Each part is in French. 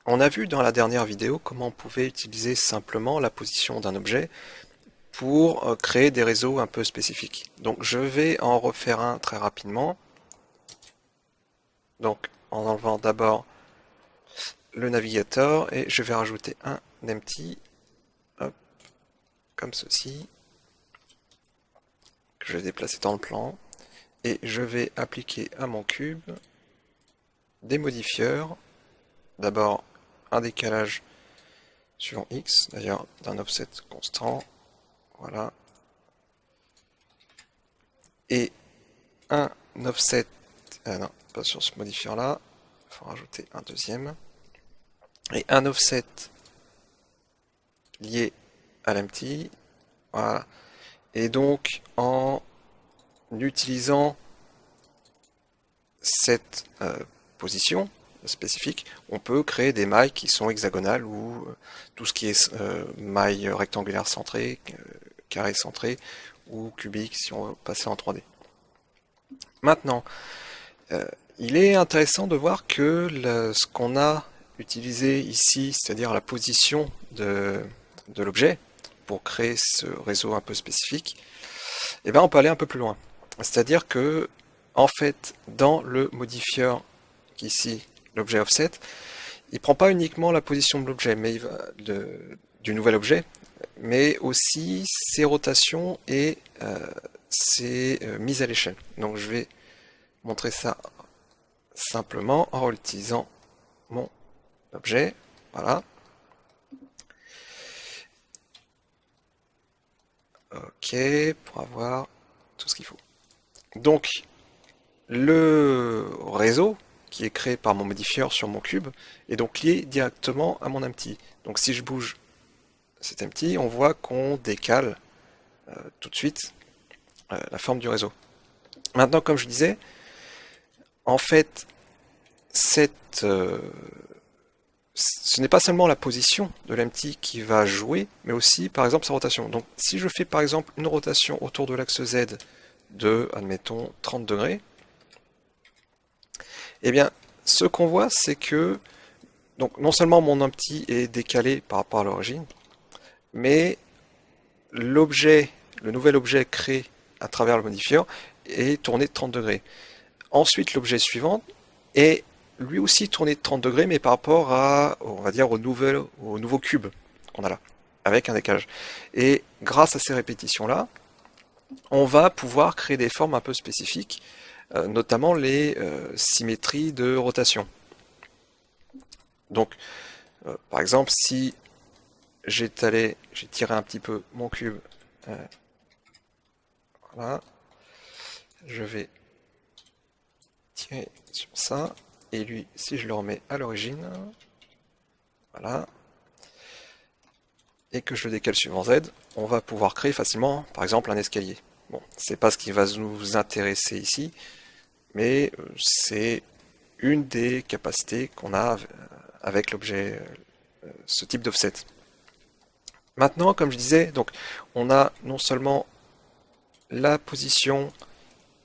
On a vu dans la dernière vidéo comment on pouvait utiliser simplement la position d'un objet pour créer des réseaux un peu spécifiques. Donc je vais en refaire un très rapidement. Donc en enlevant d'abord le navigateur et je vais rajouter un empty, hop, comme ceci, que je vais déplacer dans le plan. Et je vais appliquer à mon cube des modifieurs. D'abord un décalage sur X, d'ailleurs d'un offset constant, voilà. Et un offset, non, pas sur ce modifieur là, il faut rajouter un deuxième. Et un offset lié à l'empty, voilà. Et donc en utilisant cette position spécifique, on peut créer des mailles qui sont hexagonales ou tout ce qui est maille rectangulaire centrée, carré centré ou cubique si on veut passer en 3D. Maintenant, il est intéressant de voir que ce qu'on a utilisé ici, c'est-à-dire la position de l'objet pour créer ce réseau un peu spécifique, eh ben on peut aller un peu plus loin. C'est-à-dire que, en fait, dans le modifieur ici, l'objet offset, il prend pas uniquement la position de l'objet, mais du nouvel objet, mais aussi ses rotations et ses mises à l'échelle. Donc je vais montrer ça simplement en utilisant mon objet. Voilà. Ok, pour avoir tout ce qu'il faut. Donc, le réseau qui est créé par mon modifieur sur mon cube est donc lié directement à mon empty. Donc si je bouge cet empty, on voit qu'on décale tout de suite la forme du réseau. Maintenant, comme je disais, en fait, ce n'est pas seulement la position de l'empty qui va jouer, mais aussi, par exemple, sa rotation. Donc, si je fais, par exemple, une rotation autour de l'axe Z de, admettons, 30 degrés, eh bien, ce qu'on voit, c'est que, donc, non seulement mon empty est décalé par rapport à l'origine, mais l'objet, le nouvel objet créé à travers le modifieur est tourné de 30 degrés. Ensuite, l'objet suivant est lui aussi tourné de 30 degrés, mais par rapport à, on va dire, au nouveau cube qu'on a là, avec un décalage. Et grâce à ces répétitions-là, on va pouvoir créer des formes un peu spécifiques, notamment les symétries de rotation. Donc, par exemple, si j'ai tiré un petit peu mon cube, voilà, je vais tirer sur ça, et lui, si je le remets à l'origine, voilà, et que je le décale suivant Z, on va pouvoir créer facilement, par exemple, un escalier. Bon, c'est pas ce qui va nous intéresser ici, mais c'est une des capacités qu'on a avec l'objet, ce type d'offset. Maintenant, comme je disais, donc on a non seulement la position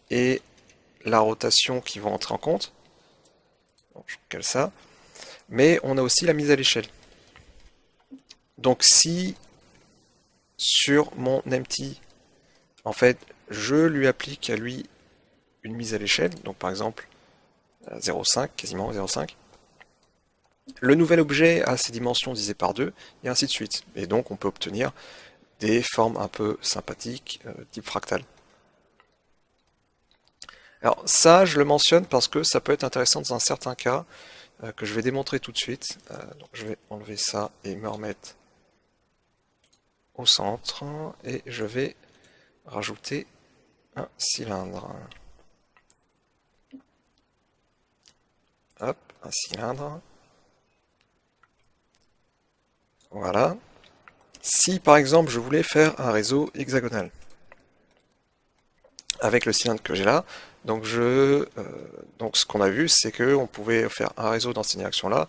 et la rotation qui vont entrer en compte, donc je cale ça, mais on a aussi la mise à l'échelle. Donc si sur mon empty, en fait, je lui applique à lui une mise à l'échelle, donc par exemple 0,5, quasiment 0,5, le nouvel objet a ses dimensions divisées par 2, et ainsi de suite. Et donc on peut obtenir des formes un peu sympathiques, type fractal. Alors ça, je le mentionne parce que ça peut être intéressant dans un certain cas, que je vais démontrer tout de suite. Donc je vais enlever ça et me remettre au centre, et je vais rajouter un cylindre. Hop, un cylindre. Voilà. Si par exemple je voulais faire un réseau hexagonal avec le cylindre que j'ai là, donc ce qu'on a vu, c'est que on pouvait faire un réseau dans cette direction-là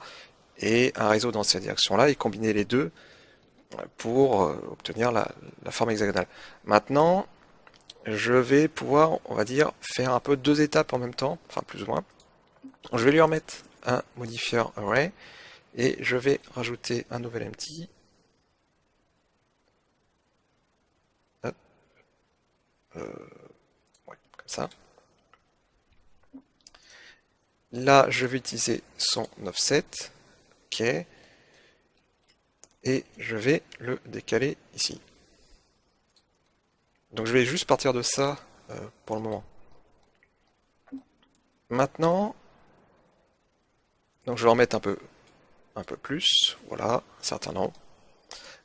et un réseau dans cette direction-là et combiner les deux pour obtenir la forme hexagonale. Maintenant, je vais pouvoir, on va dire, faire un peu deux étapes en même temps, enfin plus ou moins. Je vais lui remettre un modifieur array Et je vais rajouter un nouvel empty. Hop. Ouais, comme ça. Là, je vais utiliser son offset. OK. Et je vais le décaler ici. Donc je vais juste partir de ça pour le moment. Maintenant, donc je vais en mettre un peu plus, voilà, un certain nombre.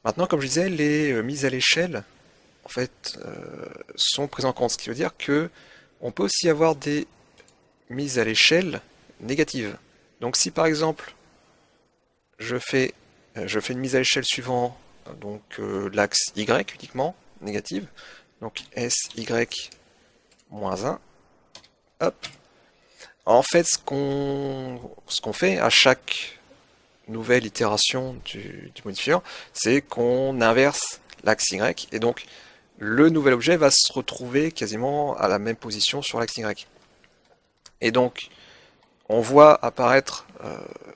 Maintenant, comme je disais, les mises à l'échelle, en fait, sont prises en compte, ce qui veut dire que on peut aussi avoir des mises à l'échelle négatives. Donc si par exemple, je fais, je fais une mise à l'échelle suivant donc l'axe Y uniquement, négative, donc SY moins 1, hop. En fait, ce qu'on fait à chaque nouvelle itération du modifier, c'est qu'on inverse l'axe Y, et donc le nouvel objet va se retrouver quasiment à la même position sur l'axe Y. Et donc, on voit apparaître,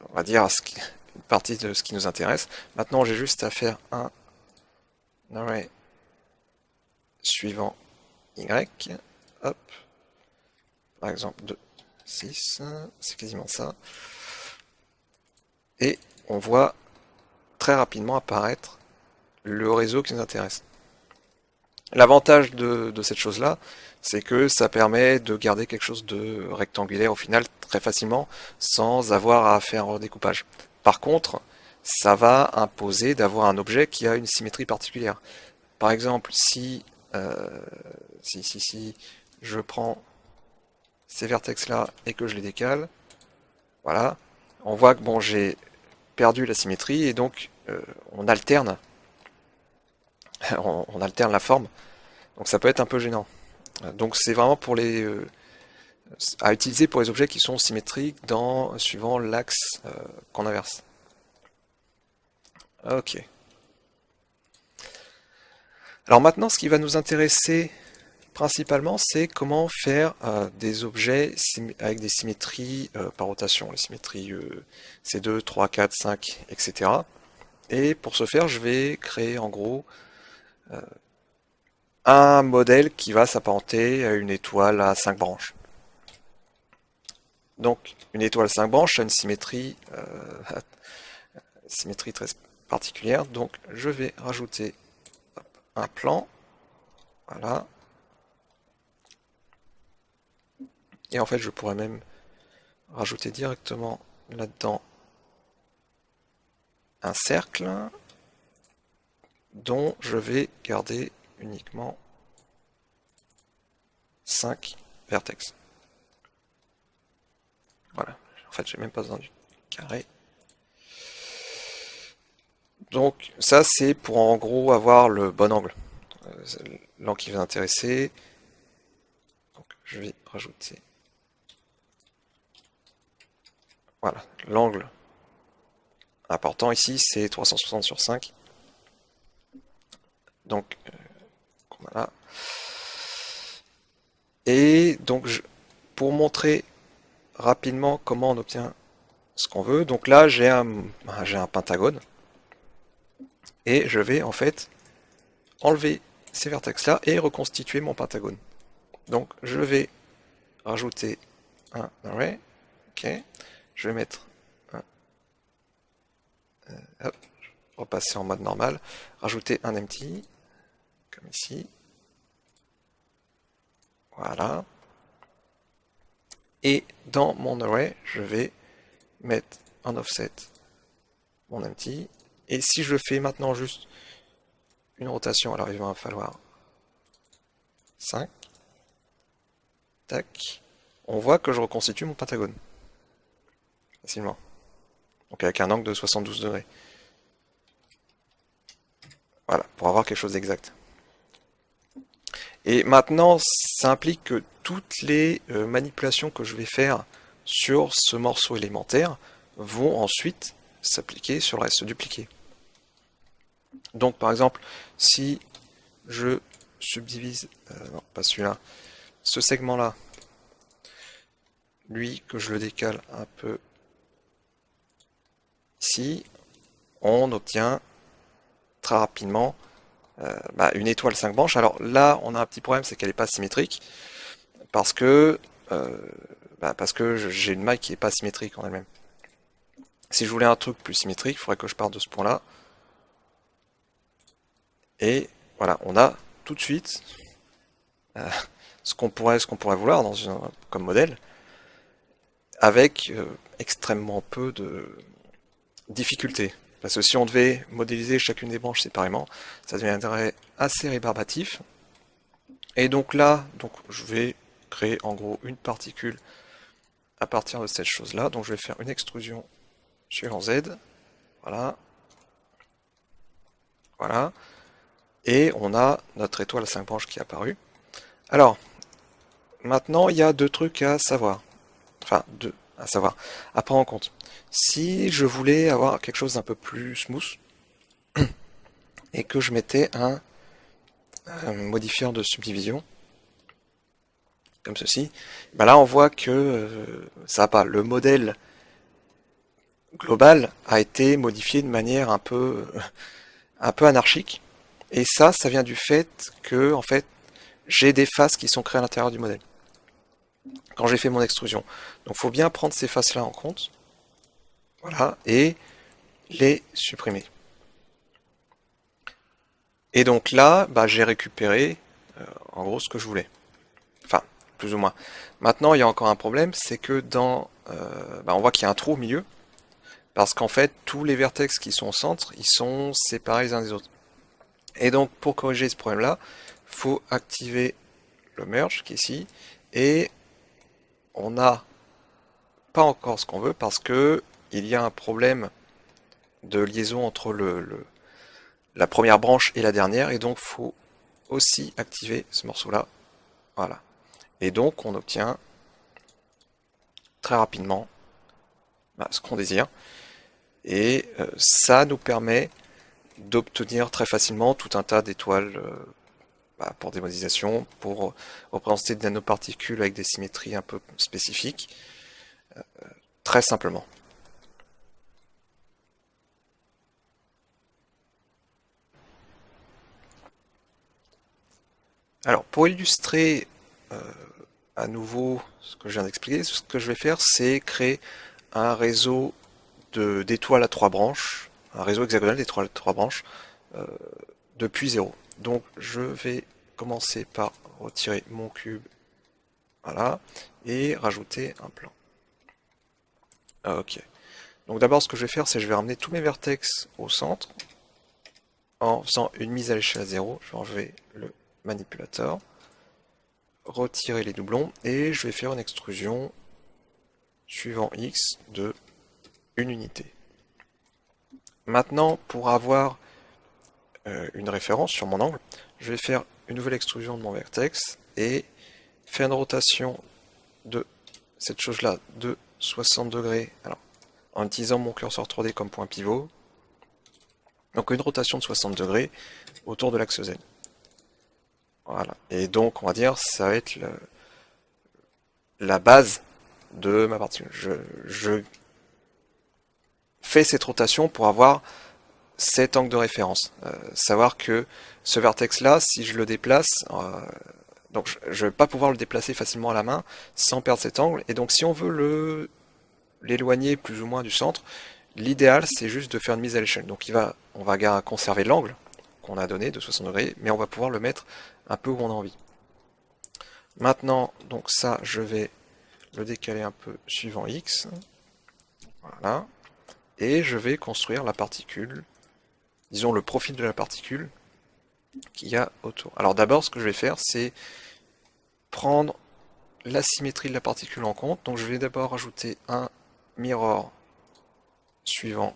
on va dire, une partie de ce qui nous intéresse. Maintenant, j'ai juste à faire un array suivant Y, hop, par exemple 2, 6, c'est quasiment ça. Et on voit très rapidement apparaître le réseau qui nous intéresse. L'avantage de cette chose-là, c'est que ça permet de garder quelque chose de rectangulaire au final très facilement sans avoir à faire un redécoupage. Par contre, ça va imposer d'avoir un objet qui a une symétrie particulière. Par exemple, si je prends ces vertex-là et que je les décale, voilà, on voit que bon, j'ai perdu la symétrie et donc on alterne, on alterne la forme. Donc ça peut être un peu gênant. Donc c'est vraiment pour les à utiliser pour les objets qui sont symétriques suivant l'axe qu'on inverse. Ok. Alors maintenant, ce qui va nous intéresser principalement, c'est comment faire des objets avec des symétries par rotation, les symétries C2, 3, 4, 5, etc. Et pour ce faire, je vais créer en gros un modèle qui va s'apparenter à une étoile à 5 branches. Donc, une étoile à 5 branches a une symétrie très particulière. Donc, je vais rajouter un plan. Voilà. Et en fait, je pourrais même rajouter directement là-dedans un cercle dont je vais garder uniquement 5 vertex. Voilà. En fait, j'ai même pas besoin du carré. Donc ça c'est pour en gros avoir le bon angle. L'angle qui va intéresser. Donc je vais rajouter. Voilà, l'angle important ici c'est 360 sur 5. Donc voilà. Et donc pour montrer rapidement comment on obtient ce qu'on veut, donc là j'ai un pentagone. Et je vais en fait enlever ces vertex là et reconstituer mon pentagone. Donc je vais rajouter un array, ok, je vais mettre un, hop, repasser en mode normal, rajouter un empty, comme ici, voilà, et dans mon array, je vais mettre en offset mon empty, et si je fais maintenant juste une rotation, alors il va falloir 5, tac, on voit que je reconstitue mon pentagone, facilement. Donc avec un angle de 72 degrés. Voilà, pour avoir quelque chose d'exact. Et maintenant, ça implique que toutes les manipulations que je vais faire sur ce morceau élémentaire vont ensuite s'appliquer sur le reste dupliqué. Donc par exemple, si je subdivise, non pas celui-là, ce segment-là, lui que je le décale un peu ici, on obtient très rapidement une étoile 5 branches. Alors là, on a un petit problème, c'est qu'elle n'est pas symétrique, parce que, j'ai une maille qui n'est pas symétrique en elle-même. Si je voulais un truc plus symétrique, il faudrait que je parte de ce point-là. Et voilà, on a tout de suite ce qu'on pourrait vouloir comme modèle, avec extrêmement peu de difficultés. Parce que si on devait modéliser chacune des branches séparément, ça deviendrait assez rébarbatif. Et donc là, je vais créer en gros une particule à partir de cette chose-là. Donc je vais faire une extrusion suivant Z. Voilà. Voilà. Et on a notre étoile à 5 branches qui est apparue. Alors, maintenant, il y a deux trucs à savoir. Enfin, deux à savoir, à prendre en compte. Si je voulais avoir quelque chose d'un peu plus smooth, et que je mettais un modifieur de subdivision, comme ceci, là on voit que ça va pas. Le modèle global a été modifié de manière un peu anarchique, et ça vient du fait que, en fait, j'ai des faces qui sont créées à l'intérieur du modèle, quand j'ai fait mon extrusion. Donc il faut bien prendre ces faces-là en compte, voilà, et les supprimer. Et donc là, j'ai récupéré en gros ce que je voulais. Enfin, plus ou moins. Maintenant, il y a encore un problème, c'est que on voit qu'il y a un trou au milieu, parce qu'en fait, tous les vertex qui sont au centre, ils sont séparés les uns des autres. Et donc, pour corriger ce problème-là, il faut activer le merge, qui est ici, et on n'a pas encore ce qu'on veut, parce que il y a un problème de liaison entre la première branche et la dernière, et donc il faut aussi activer ce morceau-là. Voilà. Et donc, on obtient très rapidement ce qu'on désire. Et ça nous permet d'obtenir très facilement tout un tas d'étoiles pour des modélisations, pour représenter des nanoparticules avec des symétries un peu spécifiques, très simplement. Alors, pour illustrer à nouveau ce que je viens d'expliquer, ce que je vais faire, c'est créer un réseau d'étoiles à 3 branches, un réseau hexagonal d'étoiles à 3 branches, depuis 0. Donc je vais commencer par retirer mon cube, voilà, et rajouter un plan. Ok. Donc d'abord ce que je vais faire, c'est que je vais ramener tous mes vertex au centre, en faisant une mise à l'échelle à 0, je vais enlever le manipulateur, retirer les doublons, et je vais faire une extrusion suivant x de une unité. Maintenant, pour avoir une référence sur mon angle, je vais faire une nouvelle extrusion de mon vertex et faire une rotation de cette chose-là de 60 degrés, alors en utilisant mon curseur 3D comme point pivot. Donc une rotation de 60 degrés autour de l'axe Z. Voilà. Et donc on va dire ça va être la base de ma particule. Je fais cette rotation pour avoir cet angle de référence. Savoir que ce vertex-là, si je le déplace, donc je ne vais pas pouvoir le déplacer facilement à la main sans perdre cet angle. Et donc si on veut l'éloigner plus ou moins du centre, l'idéal c'est juste de faire une mise à l'échelle. Donc on va conserver l'angle qu'on a donné de 60 degrés, mais on va pouvoir le mettre un peu où on a envie. Maintenant, donc ça, je vais le décaler un peu suivant X. Voilà. Et je vais construire la particule, disons le profil de la particule qu'il y a autour. Alors d'abord, ce que je vais faire, c'est prendre la symétrie de la particule en compte. Donc je vais d'abord ajouter un mirror suivant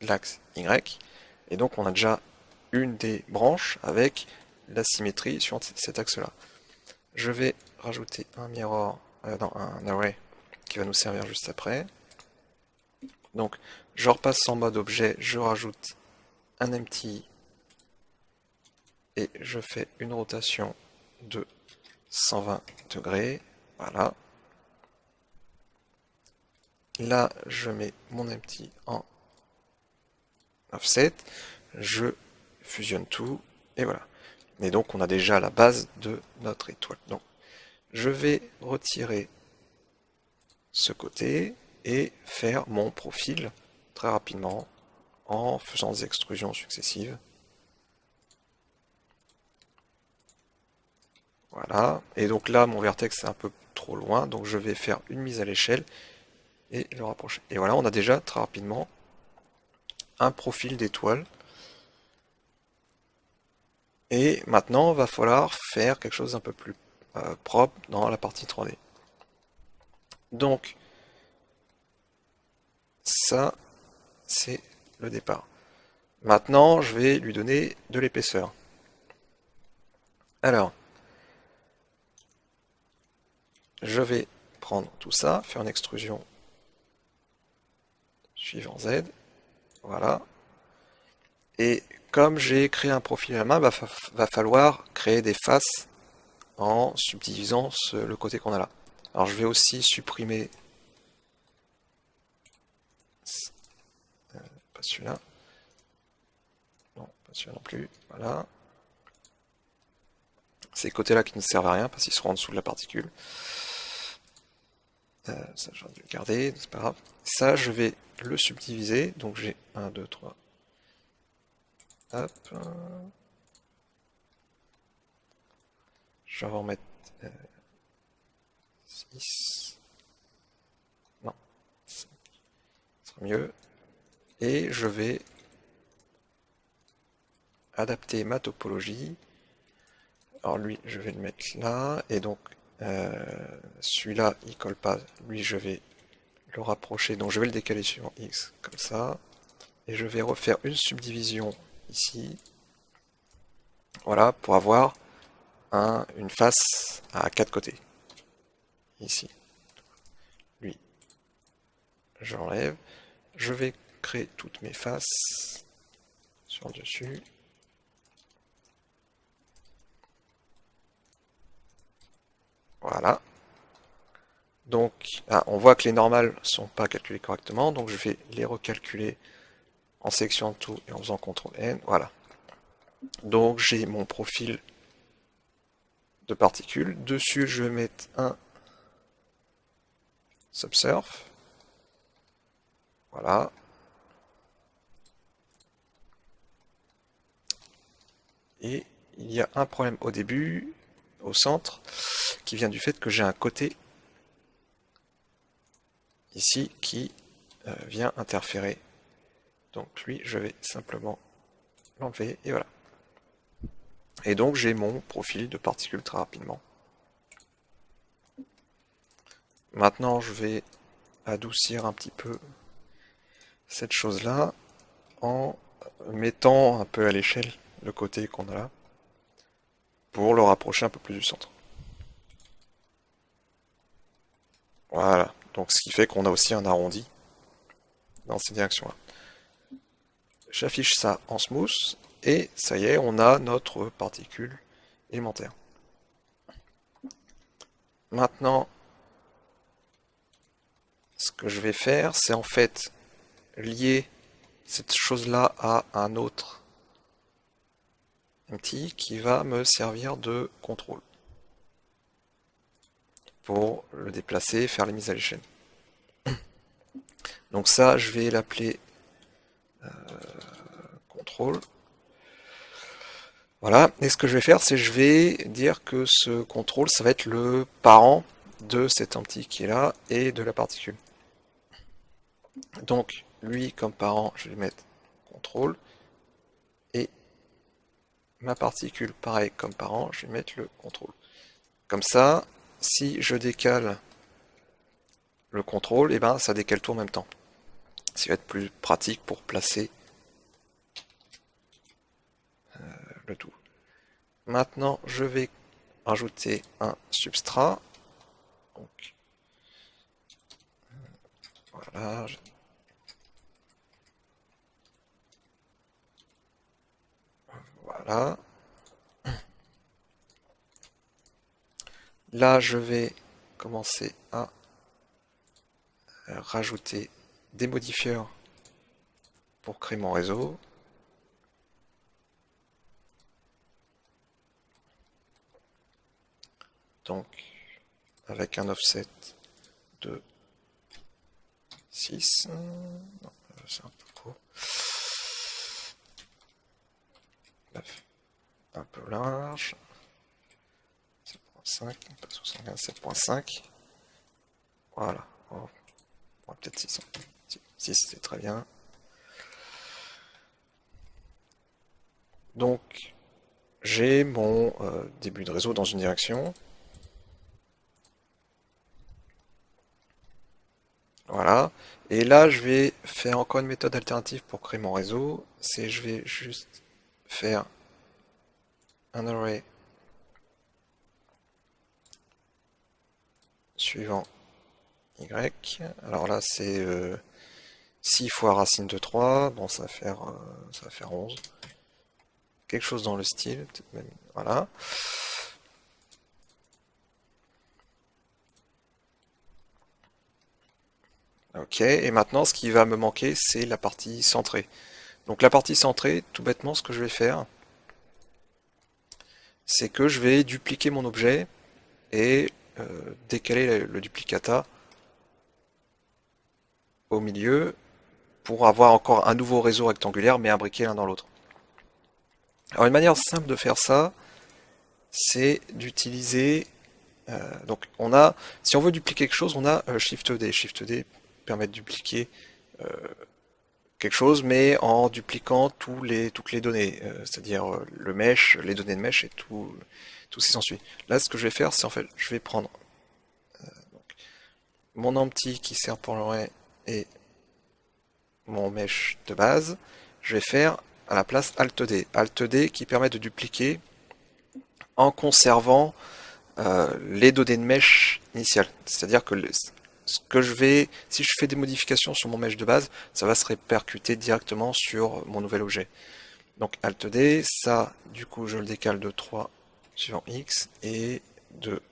l'axe Y. Et donc on a déjà une des branches avec la symétrie sur cet axe-là. Je vais rajouter un mirror, un array qui va nous servir juste après. Donc je repasse en mode objet, je rajoute un empty et je fais une rotation de 120 degrés. Voilà. Là, je mets mon empty en offset, je fusionne tout, et voilà. Et donc, on a déjà la base de notre étoile. Donc, je vais retirer ce côté et faire mon profil très rapidement en faisant des extrusions successives. Voilà. Et donc là, mon vertex est un peu trop loin, donc je vais faire une mise à l'échelle et le rapprocher. Et voilà, on a déjà très rapidement un profil d'étoile. Et maintenant, il va falloir faire quelque chose d'un peu plus propre dans la partie 3D. Donc, ça, c'est le départ. Maintenant, je vais lui donner de l'épaisseur. Alors, je vais prendre tout ça, faire une extrusion suivant Z. Voilà. Et comme j'ai créé un profil à la main, va falloir créer des faces en subdivisant le côté qu'on a là. Alors je vais aussi supprimer pas celui-là. Non, pas celui-là non plus. Voilà. Ces côtés-là qui ne servent à rien parce qu'ils seront en dessous de la particule. Ça, j'aurais dû le garder, c'est pas grave. Ça, je vais le subdiviser. Donc j'ai 1, 2, 3. Hop. Je vais en mettre 6. Non, 5. Ce sera mieux. Et je vais adapter ma topologie. Alors lui, je vais le mettre là. Et donc, celui-là, il colle pas. Lui, je vais le rapprocher. Donc je vais le décaler sur X, comme ça. Et je vais refaire une subdivision ici. Voilà, pour avoir une face à 4 côtés. Ici. Lui, j'enlève. Je vais créer toutes mes faces sur le dessus. Voilà. Donc, on voit que les normales ne sont pas calculées correctement, donc je vais les recalculer en sélectionnant tout et en faisant CTRL-N. Voilà. Donc, j'ai mon profil de particules. Dessus, je vais mettre un subsurf. Voilà. Et il y a un problème au début, au centre, qui vient du fait que j'ai un côté ici qui vient interférer. Donc lui, je vais simplement l'enlever et voilà. Et donc j'ai mon profil de particules très rapidement. Maintenant, je vais adoucir un petit peu cette chose-là en mettant un peu à l'échelle le côté qu'on a là pour le rapprocher un peu plus du centre. Voilà, donc ce qui fait qu'on a aussi un arrondi dans ces directions-là. J'affiche ça en smooth et ça y est, on a notre particule élémentaire. Maintenant, ce que je vais faire, c'est en fait lier cette chose-là à un autre empty qui va me servir de contrôle pour le déplacer, faire les mises à l'échelle. Donc ça, je vais l'appeler contrôle. Voilà, et ce que je vais faire, c'est je vais dire que ce contrôle, ça va être le parent de cet empty qui est là et de la particule. Donc, lui, comme parent, je vais lui mettre contrôle. Et ma particule, pareil, comme parent, je vais mettre le contrôle. Comme ça, si je décale le contrôle, et ben ça décale tout en même temps. Ce qui va être plus pratique pour placer le tout. Maintenant, je vais rajouter un substrat. Donc, voilà. Voilà. Là, je vais commencer à rajouter des modifieurs pour créer mon réseau. Donc, avec un offset de 6. Non, c'est un peu court. 9. Un peu large. 7.5, pas 75, 7.5. Voilà. Oh, peut-être 6. 6, c'est très bien. Donc, j'ai mon début de réseau dans une direction. Voilà. Et là, je vais faire encore une méthode alternative pour créer mon réseau. C'est je vais juste faire un array suivant y. Alors là, c'est 6 fois racine de 3. Bon, ça va faire 11. Quelque chose dans le style, peut-être même. Voilà. Ok, et maintenant, ce qui va me manquer, c'est la partie centrée. Donc la partie centrée, tout bêtement, ce que je vais faire, c'est que je vais dupliquer mon objet et décaler le duplicata au milieu pour avoir encore un nouveau réseau rectangulaire, mais imbriqué l'un dans l'autre. Alors une manière simple de faire ça, c'est d'utiliser... donc on a, si on veut dupliquer quelque chose, on a Shift D. Shift D permet de dupliquer quelque chose, mais en dupliquant toutes les données, c'est-à-dire le mesh, les données de mesh et tout ce qui s'ensuit. Là, ce que je vais faire, c'est en fait, je vais prendre mon empty qui sert pour l'array et mon mesh de base. Je vais faire à la place Alt D. Alt D qui permet de dupliquer en conservant les données de mesh initiales. C'est-à-dire que ce que je vais, si je fais des modifications sur mon mesh de base, ça va se répercuter directement sur mon nouvel objet. Donc Alt D, ça, du coup, je le décale de 3 suivant X et de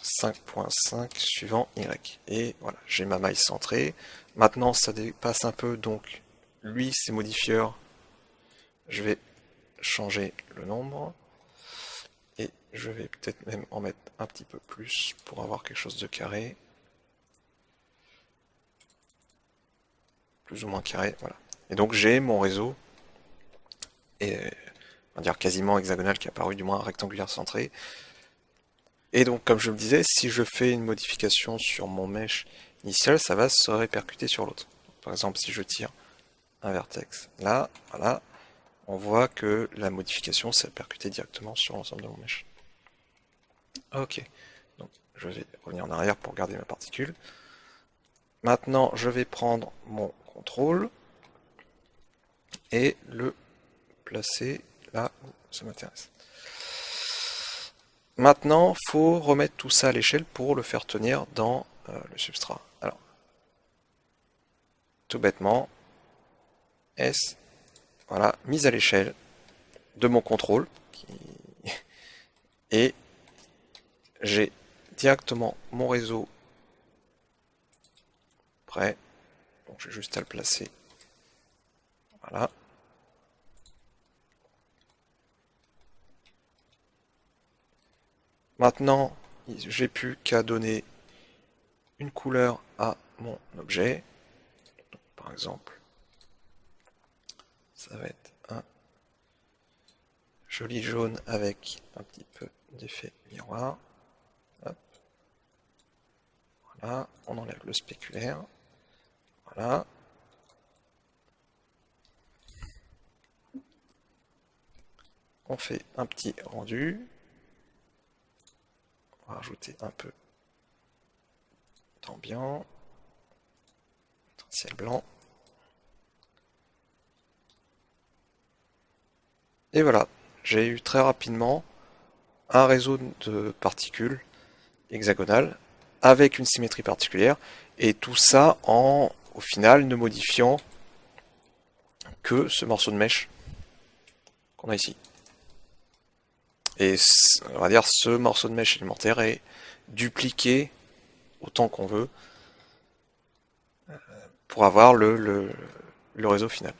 5.5 suivant Y. Et voilà, j'ai ma maille centrée. Maintenant, ça dépasse un peu, donc lui, ses modifieurs, je vais changer le nombre. Et je vais peut-être même en mettre un petit peu plus pour avoir quelque chose de carré. Plus ou moins carré, voilà. Et donc j'ai mon réseau, et on va dire quasiment hexagonal qui est apparu, du moins rectangulaire centré. Et donc comme je le disais, si je fais une modification sur mon mesh initial, ça va se répercuter sur l'autre. Par exemple, si je tire un vertex là, voilà, on voit que la modification s'est répercutée directement sur l'ensemble de mon mesh. Ok, donc je vais revenir en arrière pour garder ma particule. Maintenant, je vais prendre mon contrôle et le placer là où ça m'intéresse. Maintenant, il faut remettre tout ça à l'échelle pour le faire tenir dans le substrat. Alors, tout bêtement, S, voilà, mise à l'échelle de mon contrôle. Et j'ai directement mon réseau prêt. Donc j'ai juste à le placer. Voilà. Maintenant, j'ai plus qu'à donner une couleur à mon objet. Donc, par exemple, ça va être un joli jaune avec un petit peu d'effet miroir. Hop. Voilà, on enlève le spéculaire. Voilà. On fait un petit rendu. On va rajouter un peu d'ambiance. Un ciel blanc. Et voilà, j'ai eu très rapidement un réseau de particules hexagonales avec une symétrie particulière, et tout ça au final, ne modifiant que ce morceau de mèche qu'on a ici. Et on va dire ce morceau de mèche élémentaire est dupliqué autant qu'on veut pour avoir le réseau final.